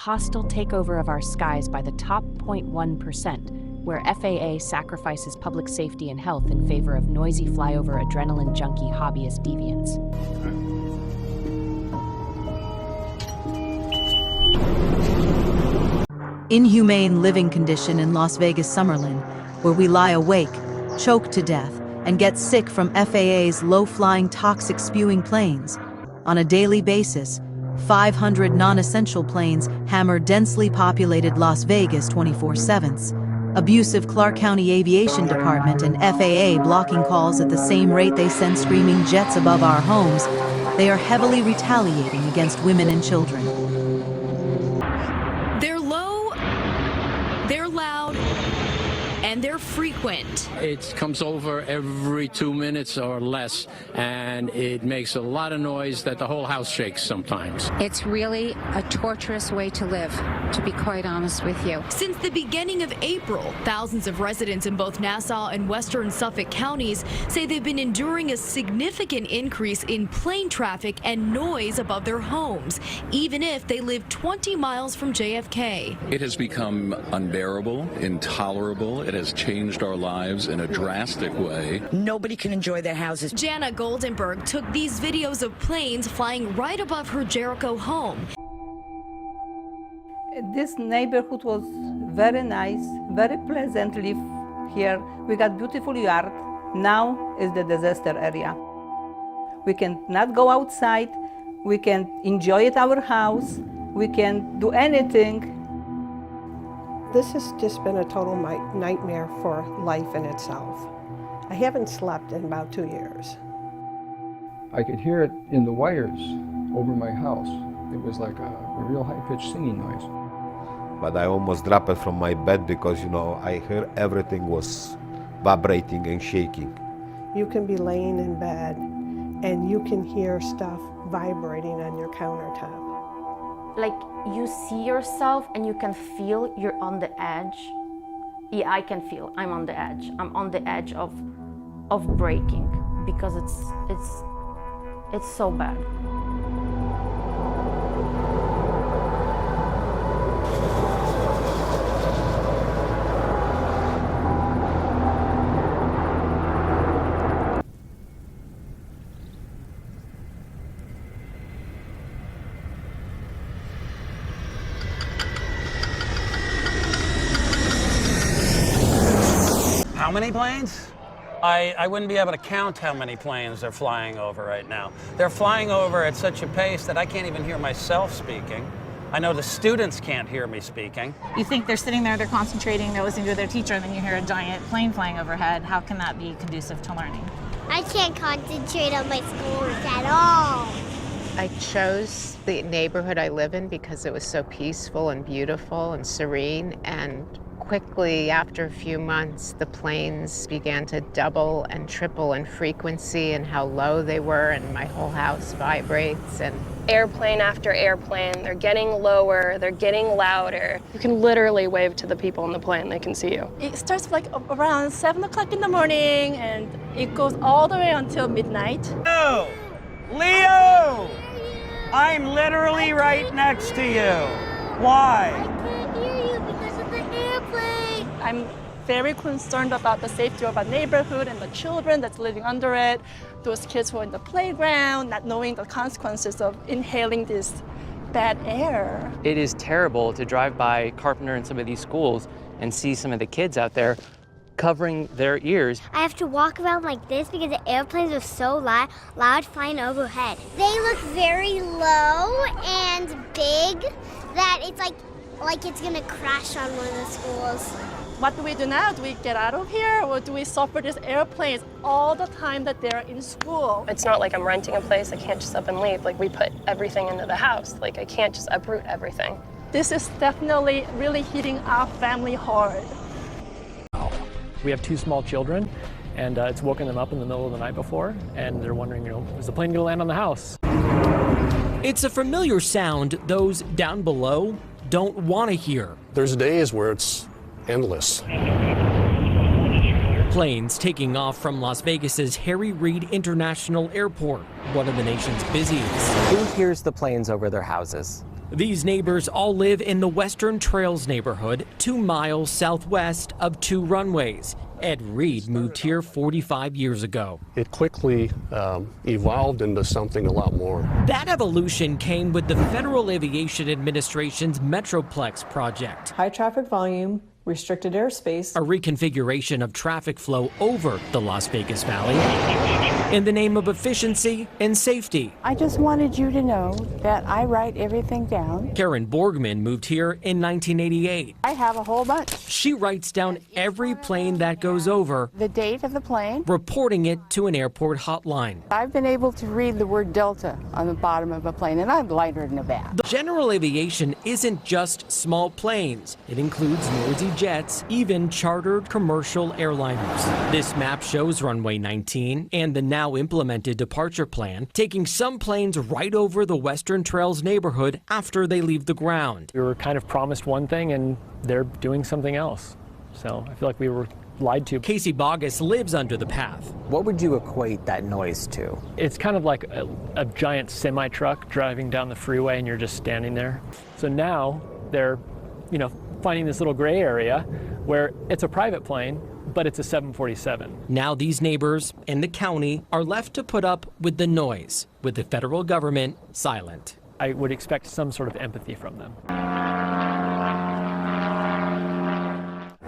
hostile takeover of our skies by the top 0.1%, where FAA sacrifices public safety and health in favor of noisy flyover adrenaline-junkie hobbyist deviants. Inhumane living condition in Las Vegas Summerlin, where we lie awake, choke to death, and get sick from FAA's low-flying toxic spewing planes. On a daily basis, 500 non-essential planes hammer densely populated Las Vegas 24/7. Abusive Clark County Aviation Department and FAA blocking calls at the same rate they send screaming jets above our homes. They are heavily retaliating against women and children. They're low, they're loud, and they're frequent. It comes over every 2 minutes or less, and it makes a lot of noise that the whole house shakes sometimes. It's really a torturous way to live, to be quite honest with you. Since the beginning of April, thousands of residents in both Nassau and western Suffolk counties say they've been enduring a significant increase in plane traffic and noise above their homes, even if they live 20 miles from JFK. It has become unbearable, intolerable. It has changed our lives in a drastic way. Nobody can enjoy their houses. Jana Goldenberg took these videos of planes flying right above her Jericho home. This neighborhood was very nice, very pleasant to live here. We got beautiful yard. Now is the disaster area. We can not go outside. We can enjoy at our house. We can do anything. This has just been a total nightmare for life in itself. I haven't slept in about 2 years. I could hear it in the wires over my house. It was like a real high-pitched singing noise. But I almost dropped it from my bed because, I heard everything was vibrating and shaking. You can be laying in bed and you can hear stuff vibrating on your countertop. Like you see yourself and you can feel you're on the edge. Yeah, I can feel I'm on the edge. I'm on the edge of breaking because it's so bad. How many planes? I wouldn't be able to count how many planes they're flying over right now. They're flying over at such a pace that I can't even hear myself speaking. I know the students can't hear me speaking. You think they're sitting there, they're concentrating, they're listening to their teacher, and then you hear a giant plane flying overhead. How can that be conducive to learning? I can't concentrate on my schoolwork at all. I chose the neighborhood I live in because it was so peaceful and beautiful and serene, and quickly, after a few months, the planes began to double and triple in frequency and how low they were, and my whole house vibrates. And airplane after airplane, they're getting lower, they're getting louder. You can literally wave to the people in the plane, they can see you. It starts like around 7 o'clock in the morning and it goes all the way until midnight. Leo! Leo! I'm literally right next to you. Why? I'm very concerned about the safety of our neighborhood and the children that's living under it, those kids who are in the playground, not knowing the consequences of inhaling this bad air. It is terrible to drive by Carpenter and some of these schools and see some of the kids out there covering their ears. I have to walk around like this because the airplanes are so loud flying overhead. They look very low and big that it's like it's gonna crash on one of the schools. What do we do now? Do we get out of here or do we suffer these airplanes all the time that they're in school? It's not like I'm renting a place, I can't just up and leave. Like we put everything into the house. Like I can't just uproot everything. This is definitely really hitting our family hard. We have 2 small children and it's woken them up in the middle of the night before and they're wondering, is the plane gonna land on the house? It's a familiar sound those down below don't want to hear. There's days where it's endless. Planes taking off from Las Vegas's Harry Reid International Airport, one of the nation's busiest. Who hears the planes over their houses? These neighbors all live in the Western Trails neighborhood, 2 miles southwest of 2 runways. Ed Reed moved here 45 years ago. It quickly evolved into something a lot more. That evolution came with the Federal Aviation Administration's Metroplex project. High traffic volume, restricted airspace. A reconfiguration of traffic flow over the Las Vegas Valley in the name of efficiency and safety. I just wanted you to know that I write everything down. Karen Borgman moved here in 1988. I have a whole bunch. She writes down every plane that goes over, The date of the plane. reporting it to an airport hotline. I've been able to read the word Delta on the bottom of a plane, and I'm lighter than a bat. General aviation isn't just small planes. It includes noisy jets, even chartered commercial airliners. This map shows runway 19 and the now implemented departure plan, taking some planes right over the Western Trails neighborhood after they leave the ground. We were kind of promised one thing and they're doing something else. So I feel like we were lied to. Casey Bogus lives under the path. What would you equate that noise to? It's kind of like a giant semi-truck driving down the freeway and you're just standing there. So now they're, finding this little gray area where it's a private plane, but it's a 747. Now these neighbors and the county are left to put up with the noise, with the federal government silent. I would expect some sort of empathy from them.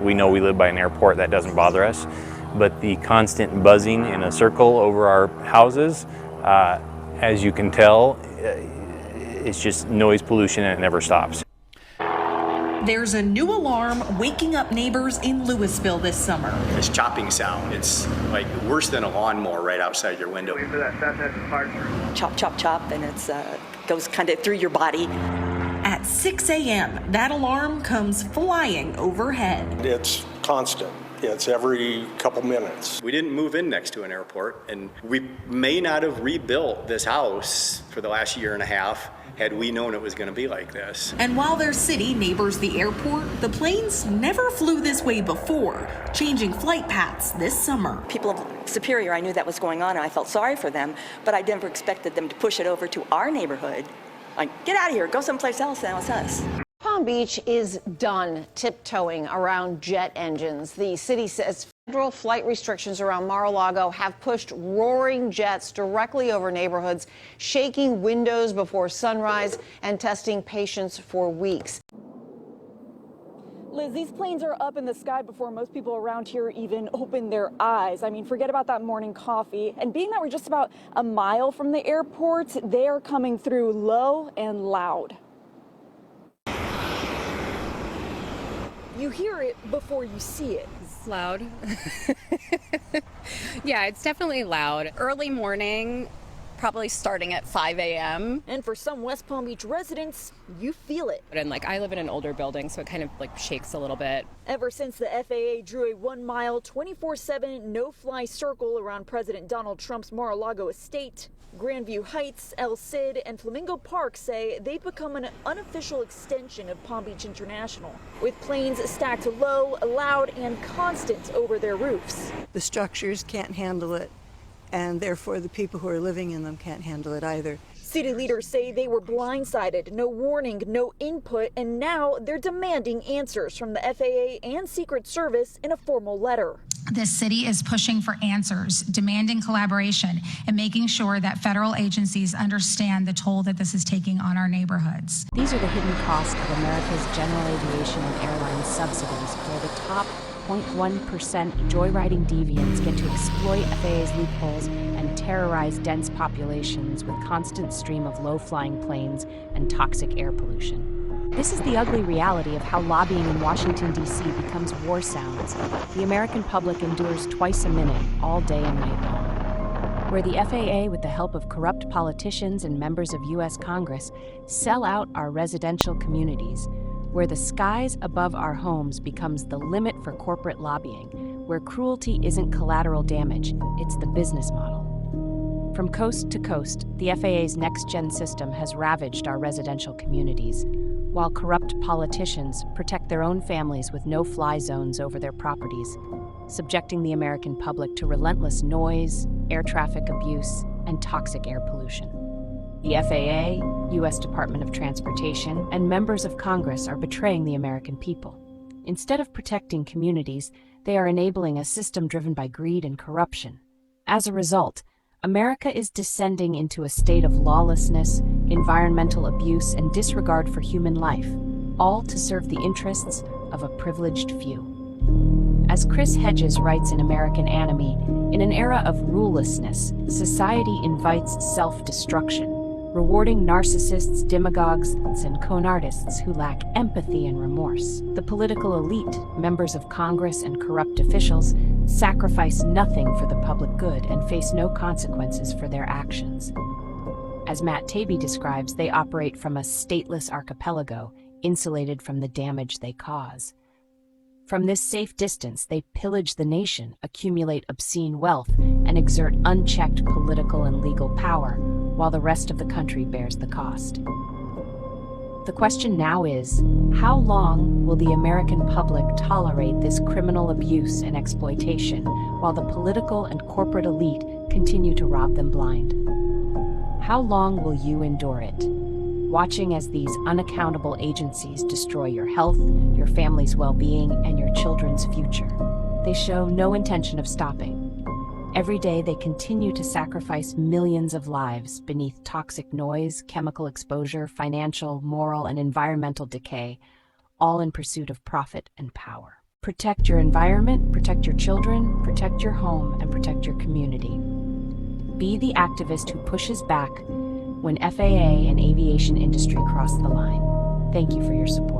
We know we live by an airport, that doesn't bother us, but the constant buzzing in a circle over our houses, as you can tell, it's just noise pollution and it never stops. There's a new alarm waking up neighbors in Louisville this summer. This chopping sound, it's like worse than a lawnmower right outside your window. Chop, chop, chop, and it goes kind of through your body. At 6 a.m., that alarm comes flying overhead. It's constant. It's every couple minutes. We didn't move in next to an airport, and we may not have rebuilt this house for the last year and a half had we known it was going to be like this. And while their city neighbors the airport, the planes never flew this way before, changing flight paths this summer. People of Superior, I knew that was going on, and I felt sorry for them, but I never expected them to push it over to our neighborhood. Like, get out of here, go someplace else, now it's us. Palm Beach is done tiptoeing around jet engines. The city says federal flight restrictions around Mar-a-Lago have pushed roaring jets directly over neighborhoods, shaking windows before sunrise and testing patients for weeks. Liz, these planes are up in the sky before most people around here even open their eyes. I mean, forget about that morning coffee. And being that we're just about a mile from the airport, they are coming through low and loud. You hear it before you see it. It's loud. Yeah, it's definitely loud. Early morning, probably starting at 5 a.m. And for some West Palm Beach residents, you feel it. And I live in an older building, so it kind of shakes a little bit. Ever since the FAA drew a 1 mile, 24/7 no-fly circle around President Donald Trump's Mar-a-Lago estate, Grandview Heights, El Cid, and Flamingo Park say they've become an unofficial extension of Palm Beach International, with planes stacked low, loud, and constant over their roofs. The structures can't handle it, and therefore the people who are living in them can't handle it either. City leaders say they were blindsided, no warning, no input, and now they're demanding answers from the FAA and Secret Service in a formal letter. This city is pushing for answers, demanding collaboration, and making sure that federal agencies understand the toll that this is taking on our neighborhoods. These are the hidden costs of America's general aviation and airline subsidies, where the top 0.1% joyriding deviants get to exploit FAA's loopholes and terrorize dense populations with constant stream of low-flying planes and toxic air pollution. This is the ugly reality of how lobbying in Washington, D.C. becomes war sounds the American public endures twice a minute, all day and night long. Where the FAA, with the help of corrupt politicians and members of U.S. Congress, sell out our residential communities, where the skies above our homes becomes the limit for corporate lobbying, where cruelty isn't collateral damage, it's the business model. From coast to coast, the FAA's NextGen system has ravaged our residential communities, while corrupt politicians protect their own families with no-fly zones over their properties, subjecting the American public to relentless noise, air traffic abuse, and toxic air pollution. The FAA, U.S. Department of Transportation, and members of Congress are betraying the American people. Instead of protecting communities, they are enabling a system driven by greed and corruption. As a result, America is descending into a state of lawlessness, environmental abuse, and disregard for human life, all to serve the interests of a privileged few. As Chris Hedges writes in American Enemy, in an era of rulelessness, society invites self-destruction, rewarding narcissists, demagogues, and con artists who lack empathy and remorse. The political elite, members of Congress, and corrupt officials sacrifice nothing for the public good and face no consequences for their actions. As Matt Taibbi describes, they operate from a stateless archipelago, insulated from the damage they cause. From this safe distance, they pillage the nation, accumulate obscene wealth, and exert unchecked political and legal power, while the rest of the country bears the cost. The question now is, how long will the American public tolerate this criminal abuse and exploitation, while the political and corporate elite continue to rob them blind? How long will you endure it? Watching as these unaccountable agencies destroy your health, your family's well-being, and your children's future. They show no intention of stopping. Every day they continue to sacrifice millions of lives beneath toxic noise, chemical exposure, financial, moral, and environmental decay, all in pursuit of profit and power. Protect your environment, protect your children, protect your home, and protect your community. Be the activist who pushes back when FAA and aviation industry cross the line. Thank you for your support.